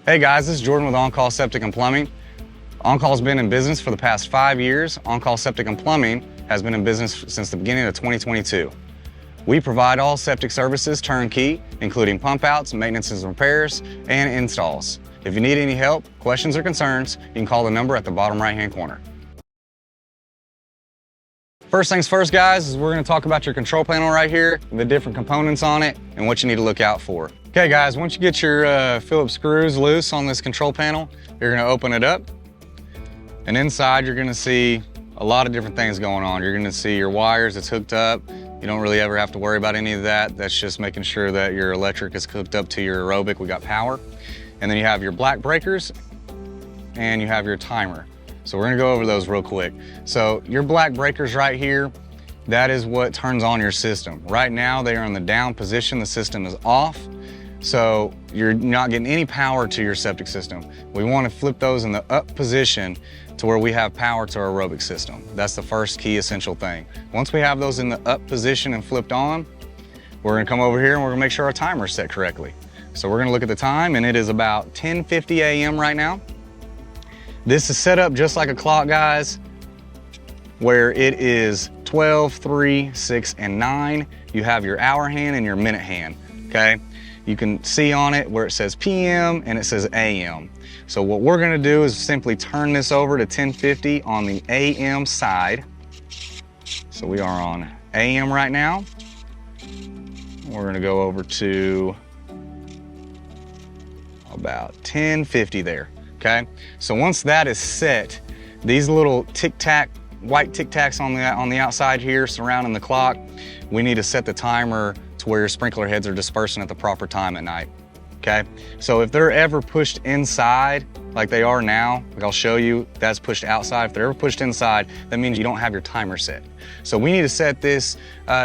Hey guys, this is Jordan with Oncall Septic and Plumbing. Oncall's been in business for the past 5 years. Oncall Septic and Plumbing has been in business since the beginning of 2022. We provide all septic services turnkey, including pump outs, maintenance and repairs, and installs. If you need any help, questions, or concerns, you can call the number at the bottom right-hand corner. First things first, guys, is we're going to talk about your control panel right here, the different components on it, and what you need to look out for. Okay, guys, once you get your Phillips screws loose on this control panel, you're going to open it up. And inside, you're going to see a lot of different things going on. You're going to see your wires that's hooked up. You don't really ever have to worry about any of that. That's just making sure that your electric is hooked up to your aerobic. We got power. And then you have your black breakers and you have your timer. So we're going to go over those real quick. So your black breakers right here, that is what turns on your system. Right now, they are in the down position. The system is off. So you're not getting any power to your septic system. We want to flip those in the up position to where we have power to our aerobic system. That's the first key essential thing. Once we have those in the up position and flipped on, we're going to come over here and we're going to make sure our timer is set correctly. So we're going to look at the time, and it is about 10:50 a.m. right now. This is set up just like a clock, guys, where it is 12, 3, 6, and 9. You have your hour hand and your minute hand, okay? You can see on it where it says PM and it says AM. So what we're gonna do is simply turn this over to 10:50 on the AM side. So we are on AM right now. We're gonna go over to about 10:50 there, okay? So once that is set, these little tic-tac, white tic-tacs on the outside here surrounding the clock, we need to set the timer to where your sprinkler heads are dispersing at the proper time at night, okay? So if they're ever pushed inside, like they are now, like I'll show you, that's pushed outside. If they're ever pushed inside, that means you don't have your timer set. So we need to set this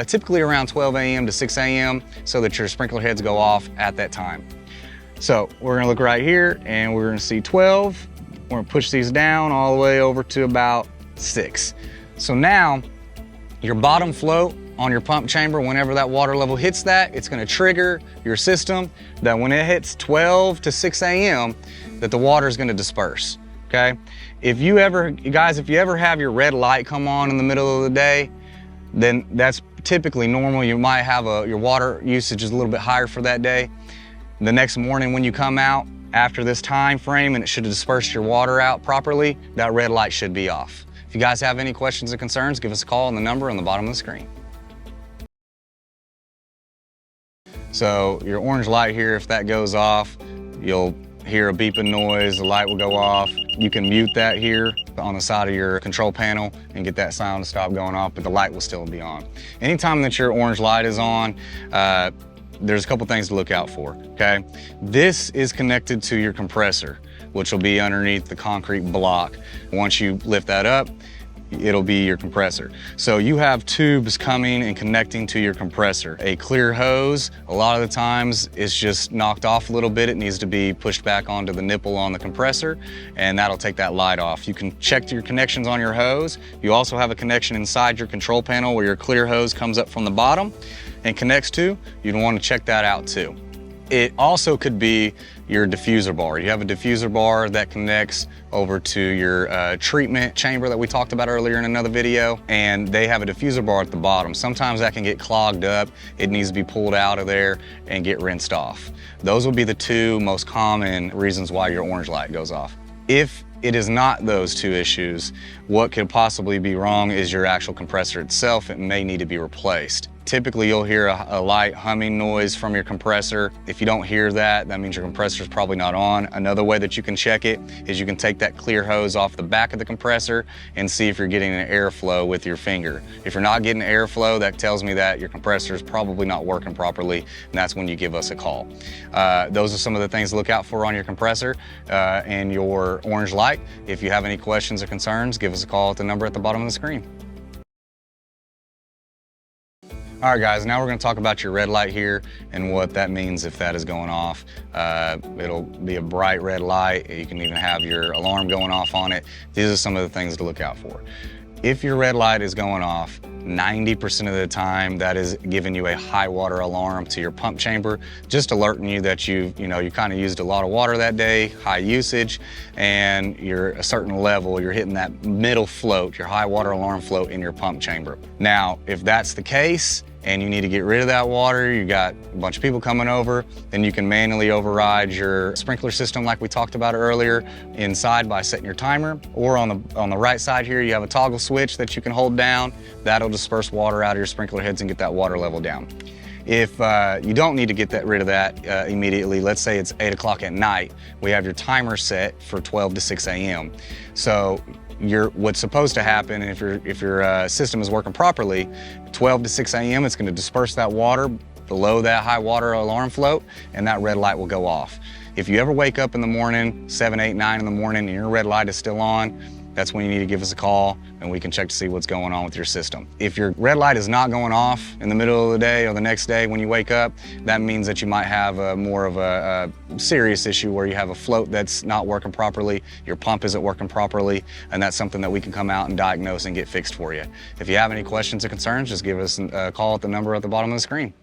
typically around 12 a.m. to 6 a.m. so that your sprinkler heads go off at that time. So we're gonna look right here and we're gonna see 12. We're gonna push these down all the way over to about 6. So now your bottom float on your pump chamber, whenever that water level hits that, it's gonna trigger your system that when it hits 12 to 6 a.m. that the water is gonna disperse, okay? If you ever have your red light come on in the middle of the day, then that's typically normal. You might have your water usage is a little bit higher for that day. The next morning when you come out after this time frame and it should have dispersed your water out properly, that red light should be off. If you guys have any questions or concerns, give us a call on the number on the bottom of the screen. So your orange light here, if that goes off, you'll hear a beeping noise, the light will go off. You can mute that here on the side of your control panel and get that sound to stop going off, but the light will still be on. Anytime that your orange light is on, there's a couple things to look out for, okay? This is connected to your compressor, which will be underneath the concrete block. Once you lift that up, it'll be your compressor. So you have tubes coming and connecting to your compressor. A clear hose, a lot of the times it's just knocked off a little bit. It needs to be pushed back onto the nipple on the compressor, and that'll take that light off. You can check your connections on your hose. You also have a connection inside your control panel where your clear hose comes up from the bottom and connects to. You'd want to check that out too. It also could be your diffuser bar. You have a diffuser bar that connects over to your treatment chamber that we talked about earlier in another video, and they have a diffuser bar at the bottom. Sometimes that can get clogged up. It needs to be pulled out of there and get rinsed off. Those will be the two most common reasons why your orange light goes off. If it is not those two issues, what could possibly be wrong is your actual compressor itself. It may need to be replaced. Typically, you'll hear a light humming noise from your compressor. If you don't hear that, that means your compressor is probably not on. Another way that you can check it is you can take that clear hose off the back of the compressor and see if you're getting an airflow with your finger. If you're not getting airflow, that tells me that your compressor is probably not working properly, and that's when you give us a call. Those are some of the things to look out for on your compressor and your orange light. If you have any questions or concerns, give us a call at the number at the bottom of the screen. All right, guys, now we're gonna talk about your red light here and what that means if that is going off. It'll be a bright red light. You can even have your alarm going off on it. These are some of the things to look out for. If your red light is going off, 90% of the time that is giving you a high water alarm to your pump chamber, just alerting you that you kind of used a lot of water that day, high usage, and you're a certain level, you're hitting that middle float, your high water alarm float in your pump chamber. Now, if that's the case, and you need to get rid of that water, you got a bunch of people coming over, then you can manually override your sprinkler system like we talked about earlier inside by setting your timer. Or on the right side here, you have a toggle switch that you can hold down. That'll disperse water out of your sprinkler heads and get that water level down. If you don't need to get rid of that immediately, let's say it's 8 o'clock at night, we have your timer set for 12 to 6 a.m. So what's supposed to happen, if your system is working properly, 12 to 6 a.m. it's going to disperse that water below that high water alarm float, and that red light will go off. If you ever wake up in the morning, 7, 8, 9 in the morning, and your red light is still on, that's when you need to give us a call and we can check to see what's going on with your system. If your red light is not going off in the middle of the day or the next day when you wake up, that means that you might have more of a serious issue where you have a float that's not working properly, your pump isn't working properly, and that's something that we can come out and diagnose and get fixed for you. If you have any questions or concerns, just give us a call at the number at the bottom of the screen.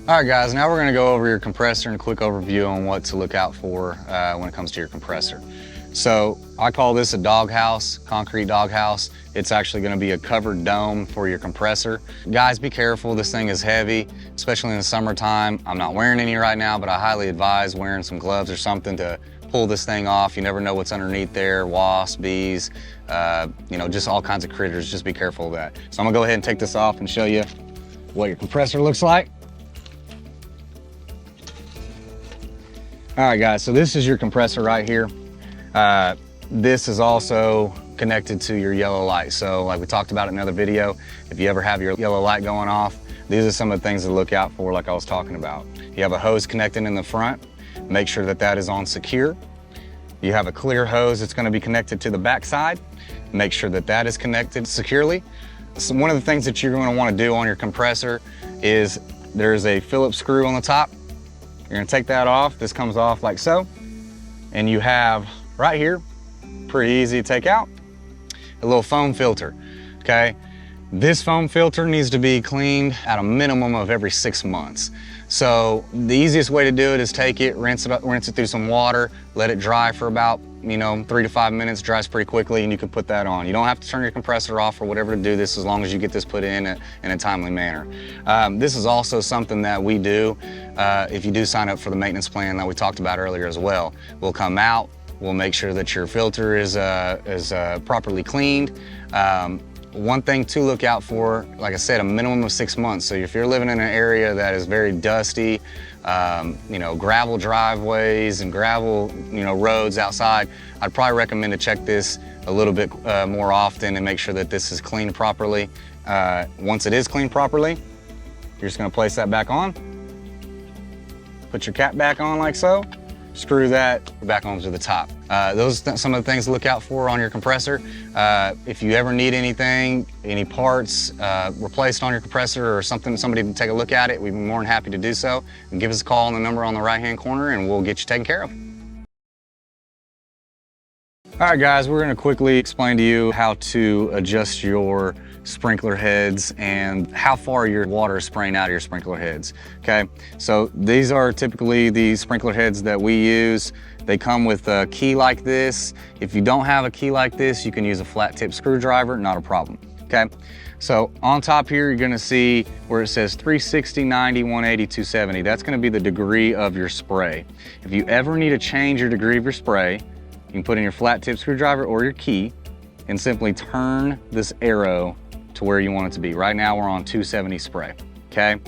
All right, guys, now we're gonna go over your compressor and a quick overview on what to look out for when it comes to your compressor. So I call this a doghouse, concrete doghouse. It's actually gonna be a covered dome for your compressor. Guys, be careful, this thing is heavy, especially in the summertime. I'm not wearing any right now, but I highly advise wearing some gloves or something to pull this thing off. You never know what's underneath there, wasps, bees, just all kinds of critters. Just be careful of that. So I'm gonna go ahead and take this off and show you what your compressor looks like. All right, guys, so this is your compressor right here. This is also connected to your yellow light. So like we talked about in another video, if you ever have your yellow light going off, these are some of the things to look out for like I was talking about. You have a hose connected in the front, make sure that that is on secure. You have a clear hose that's gonna be connected to the back side, make sure that that is connected securely. So one of the things that you're gonna wanna do on your compressor is there's a Phillips screw on the top. You're gonna take that off. This comes off like so. And you have right here, pretty easy to take out, a little foam filter, okay? This foam filter needs to be cleaned at a minimum of every 6 months. So the easiest way to do it is take it, rinse it through some water, let it dry for about 3 to 5 minutes, dries pretty quickly, and you can put that on. You don't have to turn your compressor off or whatever to do this as long as you get this put in a timely manner. This is also something that we do if you do sign up for the maintenance plan that we talked about earlier as well. We'll come out, we'll make sure that your filter is properly cleaned. One thing to look out for, like I said, a minimum of 6 months. So if you're living in an area that is very dusty, gravel driveways and gravel, roads outside, I'd probably recommend to check this a little bit more often and make sure that this is cleaned properly. Once it is cleaned properly, you're just gonna place that back on, put your cap back on like so, screw that back onto the top. Those are some of the things to look out for on your compressor. If you ever need anything, any parts replaced on your compressor or somebody to take a look at it, we'd be more than happy to do so. And give us a call on the number on the right-hand corner and we'll get you taken care of. All right, guys, we're gonna quickly explain to you how to adjust your sprinkler heads and how far your water is spraying out of your sprinkler heads, okay? So these are typically the sprinkler heads that we use. They come with a key like this. If you don't have a key like this, you can use a flat tip screwdriver, not a problem, okay? So on top here, you're gonna see where it says 360, 90, 180, 270. That's gonna be the degree of your spray. If you ever need to change your degree of your spray, you can put in your flat tip screwdriver or your key and simply turn this arrow to where you want it to be. Right now we're on 270 spray, okay?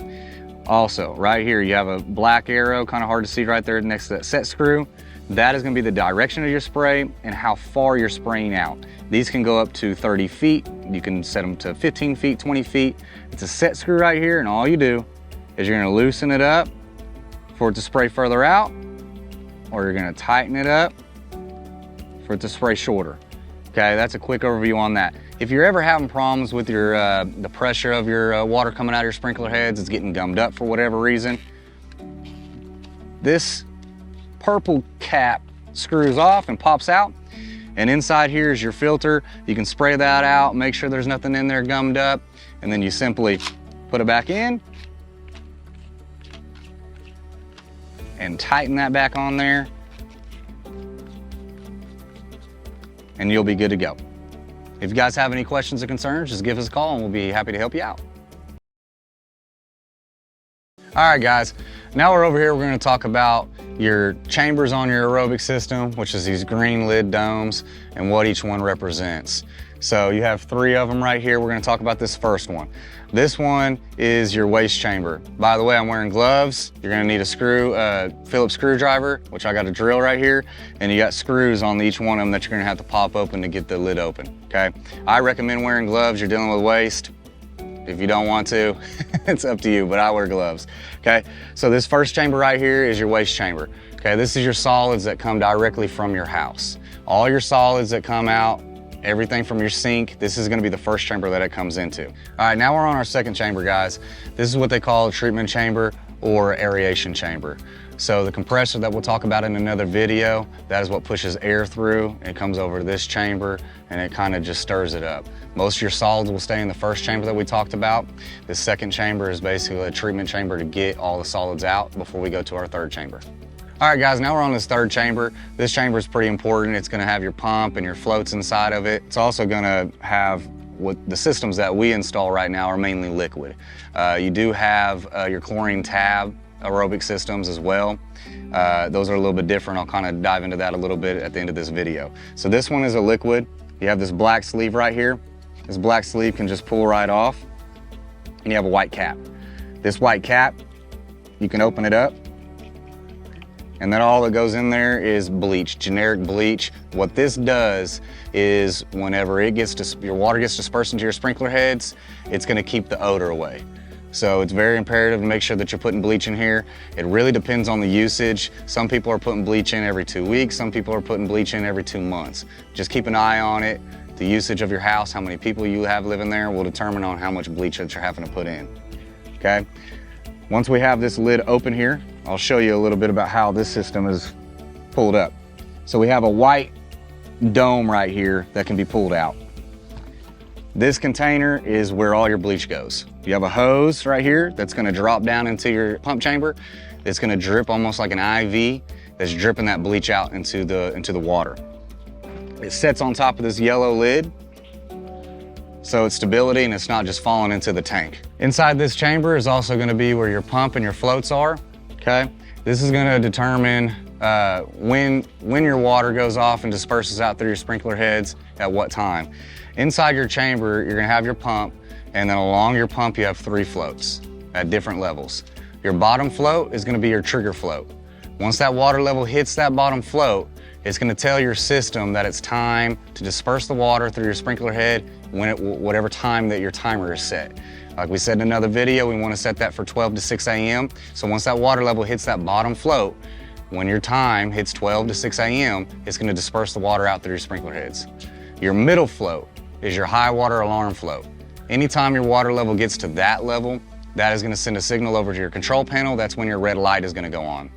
Also, right here you have a black arrow, kind of hard to see right there next to that set screw. That is gonna be the direction of your spray and how far you're spraying out. These can go up to 30 feet. You can set them to 15 feet, 20 feet. It's a set screw right here, and all you do is you're gonna loosen it up for it to spray further out, or you're gonna tighten it up for it to spray shorter. Okay, that's a quick overview on that. If you're ever having problems with your the pressure of your water coming out of your sprinkler heads, it's getting gummed up for whatever reason, this purple cap screws off and pops out, And inside here is your filter. You can spray that out, make sure there's nothing in there gummed up, and then you simply put it back in and tighten that back on there, and you'll be good to go. If you guys have any questions or concerns, just give us a call and we'll be happy to help you out. All right, guys, now we're over here, we're gonna talk about your chambers on your aerobic system, which is these green lid domes, and what each one represents. So you have 3 of them right here. We're gonna talk about this first one. This one is your waste chamber. By the way, I'm wearing gloves. You're gonna need a Phillips screwdriver, which I got a drill right here, and you got screws on each one of them that you're gonna have to pop open to get the lid open, okay? I recommend wearing gloves. You're dealing with waste. If you don't want to, it's up to you, but I wear gloves, okay? So this first chamber right here is your waste chamber, okay? This is your solids that come directly from your house. All your solids that come out, everything from your sink, this is gonna be the first chamber that it comes into. All right, now we're on our second chamber, guys. This is what they call a treatment chamber or aeration chamber. So the compressor that we'll talk about in another video, that is what pushes air through. It comes over to this chamber and it kind of just stirs it up. Most of your solids will stay in the first chamber that we talked about. The second chamber is basically a treatment chamber to get all the solids out before we go to our third chamber. All right, guys, now we're on this third chamber. This chamber is pretty important. It's gonna have your pump and your floats inside of it. It's also gonna have what the systems that we install right now are mainly liquid. You do have your chlorine tab aerobic systems as well. Those are a little bit different. I'll kind of dive into that a little bit at the end of this video. So this one is a liquid. You have this black sleeve right here. This black sleeve can just pull right off, and you have a white cap. This white cap, you can open it up, and then all that goes in there is bleach, generic bleach. What this does is whenever your water gets dispersed into your sprinkler heads, it's gonna keep the odor away. So it's very imperative to make sure that you're putting bleach in here. It really depends on the usage. Some people are putting bleach in every 2 weeks. Some people are putting bleach in every 2 months. Just keep an eye on it. The usage of your house, how many people you have living there will determine on how much bleach that you're having to put in, okay? Once we have this lid open here, I'll show you a little bit about how this system is pulled up. So we have a white dome right here that can be pulled out. This container is where all your bleach goes. You have a hose right here that's gonna drop down into your pump chamber. It's gonna drip almost like an IV that's dripping that bleach out into the water. It sits on top of this yellow lid, so it's stability and it's not just falling into the tank. Inside this chamber is also gonna be where your pump and your floats are, okay? This is gonna determine when your water goes off and disperses out through your sprinkler heads at what time. Inside your chamber, you're gonna have your pump, and then along your pump, you have 3 floats at different levels. Your bottom float is gonna be your trigger float. Once that water level hits that bottom float, it's gonna tell your system that it's time to disperse the water through your sprinkler head whatever time that your timer is set. Like we said in another video, we wanna set that for 12 to 6 a.m. So once that water level hits that bottom float, when your time hits 12 to 6 a.m., it's gonna disperse the water out through your sprinkler heads. Your middle float is your high water alarm float. Anytime your water level gets to that level, that is gonna send a signal over to your control panel. That's when your red light is gonna go on.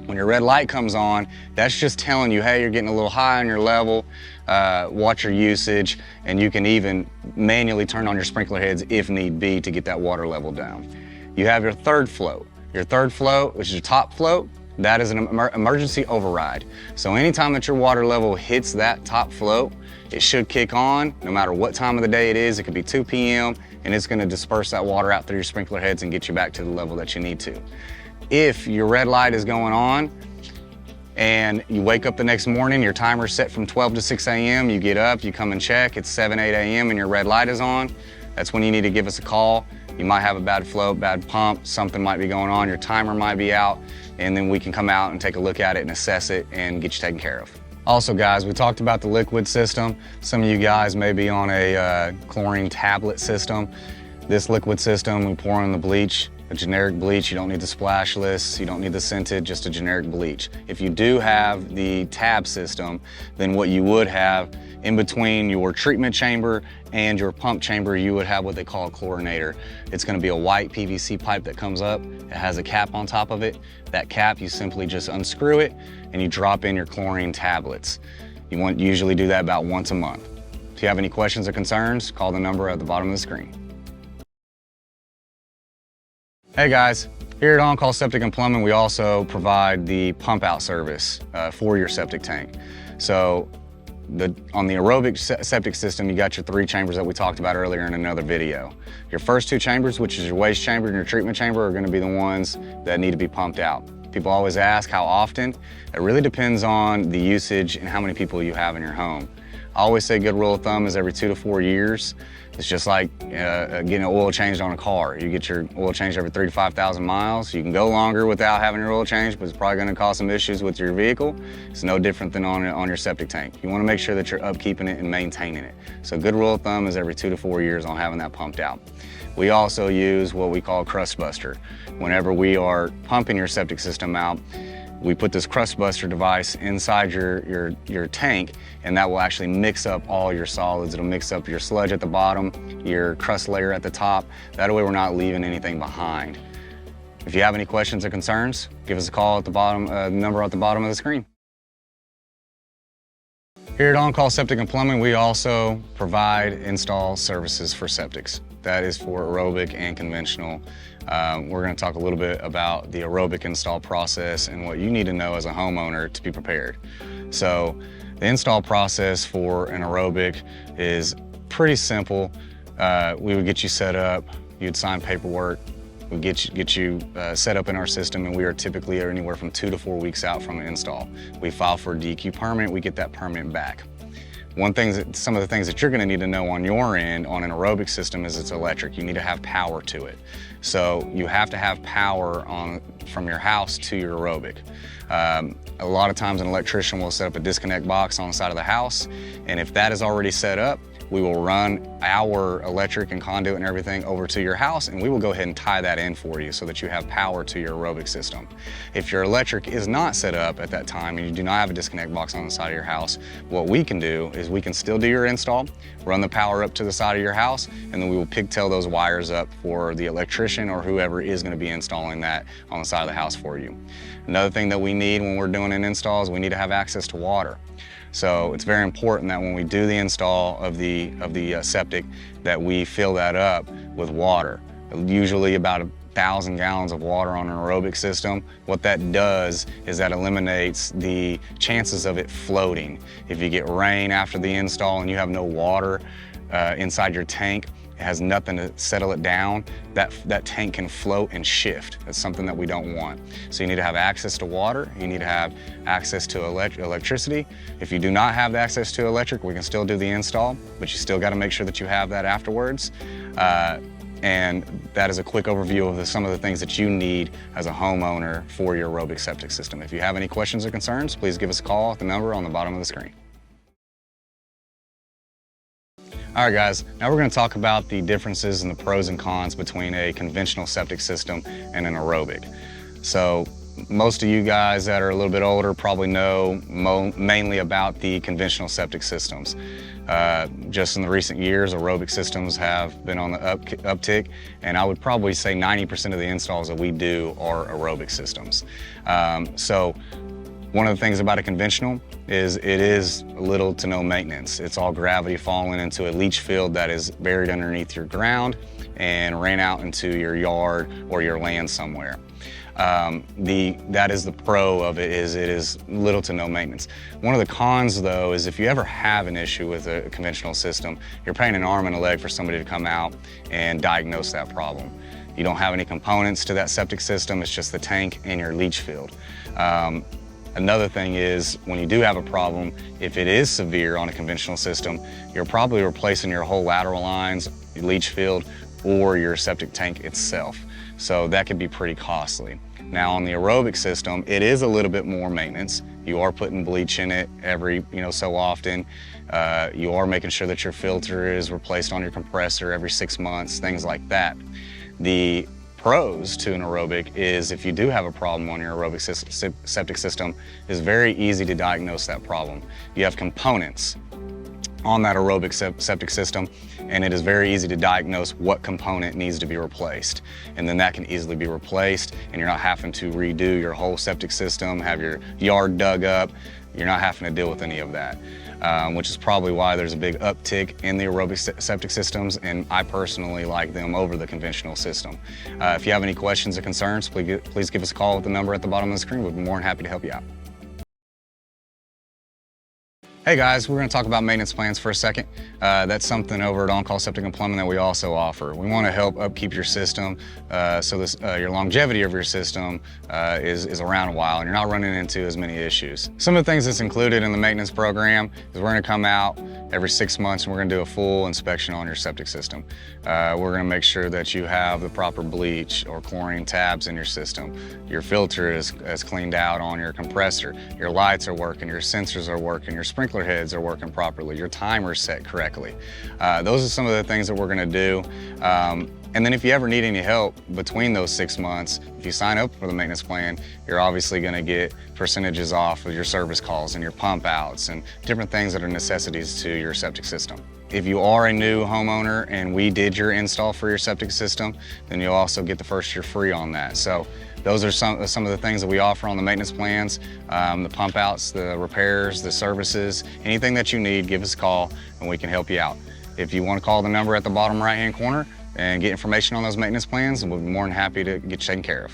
When your red light comes on, that's just telling you, hey, you're getting a little high on your level, watch your usage, and you can even manually turn on your sprinkler heads if need be to get that water level down. You have your third float. Your third float, which is your top float, that is an emergency override. So anytime that your water level hits that top float, it should kick on no matter what time of the day it is. It could be 2 p.m. and it's gonna disperse that water out through your sprinkler heads and get you back to the level that you need to. If your red light is going on and you wake up the next morning, your timer's set from 12 to 6 a.m., you get up, you come and check, it's 7, 8 a.m. and your red light is on, that's when you need to give us a call. You might have a bad float, bad pump, something might be going on, your timer might be out, and then we can come out and take a look at it and assess it and get you taken care of. Also, guys, we talked about the liquid system. Some of you guys may be on a chlorine tablet system. This liquid system, we pour in the bleach, a generic bleach. You don't need the splashless, you don't need the scented, just a generic bleach. If you do have the tab system, then what you would have in between your treatment chamber and your pump chamber, you would have what they call a chlorinator. It's gonna be a white PVC pipe that comes up. It has a cap on top of it. That cap, you simply just unscrew it and you drop in your chlorine tablets. You usually do that about once a month. If you have any questions or concerns, call the number at the bottom of the screen. Hey guys, here at Oncall Septic and Plumbing, we also provide the pump out service for your septic tank. So on the aerobic septic system, you got your 3 chambers that we talked about earlier in another video. Your first 2 chambers, which is your waste chamber and your treatment chamber, are gonna be the ones that need to be pumped out. People always ask how often. It really depends on the usage and how many people you have in your home. I always say a good rule of thumb is every 2 to 4 years. It's just like getting an oil changed on a car. You get your oil changed every 3,000 to 5,000 miles. You can go longer without having your oil changed, but it's probably gonna cause some issues with your vehicle. It's no different than on your septic tank. You wanna make sure that you're upkeeping it and maintaining it. So a good rule of thumb is every 2 to 4 years on having that pumped out. We also use what we call crust buster. Whenever we are pumping your septic system out, we put this crust buster device inside your tank, and that will actually mix up all your solids. It'll mix up your sludge at the bottom, your crust layer at the top. That way we're not leaving anything behind. If you have any questions or concerns, give us a call at the bottom, number at the bottom of the screen. Here at Oncall Septic and Plumbing, we also provide install services for septics. That is for aerobic and conventional. We're going to talk a little bit about the aerobic install process and what you need to know as a homeowner to be prepared. So the install process for an aerobic is pretty simple. We would get you set up, you'd sign paperwork, we'd get you set up in our system, and we are typically anywhere from 2 to 4 weeks out from an install. We file for a DEQ permit, we get that permit back. Some of the things that you're gonna need to know on your end on an aerobic system is it's electric. You need to have power to it. So you have to have power from your house to your aerobic. A lot of times an electrician will set up a disconnect box on the side of the house, and if that is already set up, we will run our electric and conduit and everything over to your house, and we will go ahead and tie that in for you so that you have power to your aerobic system. If your electric is not set up at that time and you do not have a disconnect box on the side of your house, what we can do is we can still do your install, run the power up to the side of your house, and then we will pigtail those wires up for the electrician or whoever is going to be installing that on the side of the house for you. Another thing that we need when we're doing an install is we need to have access to water. So it's very important that when we do the install of the septic, that we fill that up with water. Usually about 1,000 gallons of water on an aerobic system. What that does is that eliminates the chances of it floating. If you get rain after the install and you have no water inside your tank, it has nothing to settle it down, that tank can float and shift. That's something that we don't want. So you need to have access to water, you need to have access to electricity. If you do not have the access to electric, we can still do the install, but you still gotta make sure that you have that afterwards. And that is a quick overview of some of the things that you need as a homeowner for your aerobic septic system. If you have any questions or concerns, please give us a call at the number on the bottom of the screen. All right guys, now we're going to talk about the differences and the pros and cons between a conventional septic system and an aerobic. So most of you guys that are a little bit older probably know mainly about the conventional septic systems. Just in the recent years, aerobic systems have been on the uptick, and I would probably say 90% of the installs that we do are aerobic systems. So one of the things about a conventional is it is little to no maintenance. It's all gravity falling into a leach field that is buried underneath your ground and ran out into your yard or your land somewhere. That is the pro of it, is it is little to no maintenance. One of the cons though is if you ever have an issue with a conventional system, you're paying an arm and a leg for somebody to come out and diagnose that problem. You don't have any components to that septic system, it's just the tank and your leach field. Another thing is, when you do have a problem, if it is severe on a conventional system, you're probably replacing your whole lateral lines, your leach field, or your septic tank itself. So that could be pretty costly. Now on the aerobic system, it is a little bit more maintenance. You are putting bleach in it every so often. You are making sure that your filter is replaced on your compressor every 6 months, things like that. The pros to an aerobic is if you do have a problem on your aerobic septic system, it's very easy to diagnose that problem. You have components. on that aerobic septic system, and it is very easy to diagnose what component needs to be replaced. And then that can easily be replaced, and you're not having to redo your whole septic system, have your yard dug up. You're not having to deal with any of that, which is probably why there's a big uptick in the aerobic septic systems, and I personally like them over the conventional system. If you have any questions or concerns, please give us a call at the number at the bottom of the screen. We'd be more than happy to help you out. Hey guys, we're going to talk about maintenance plans for a second. That's something over at Oncall Septic and Plumbing that we also offer. We want to help upkeep your system so your longevity of your system is around a while and you're not running into as many issues. Some of the things that's included in the maintenance program is we're going to come out every 6 months and we're going to do a full inspection on your septic system. We're going to make sure that you have the proper bleach or chlorine tabs in your system. Your filter is cleaned out on your compressor. Your lights are working, your sensors are working, your sprinkler heads are working properly, your timer's set correctly. Those are some of the things that we're going to do. And then if you ever need any help between those 6 months, if you sign up for the maintenance plan, you're obviously going to get percentages off of your service calls and your pump outs and different things that are necessities to your septic system. If you are a new homeowner and we did your install for your septic system, then you'll also get the first year free on that. So those are some of the things that we offer on the maintenance plans, the pump outs, the repairs, the services, anything that you need, give us a call and we can help you out. If you want to call the number at the bottom right-hand corner and get information on those maintenance plans, we'll be more than happy to get you taken care of.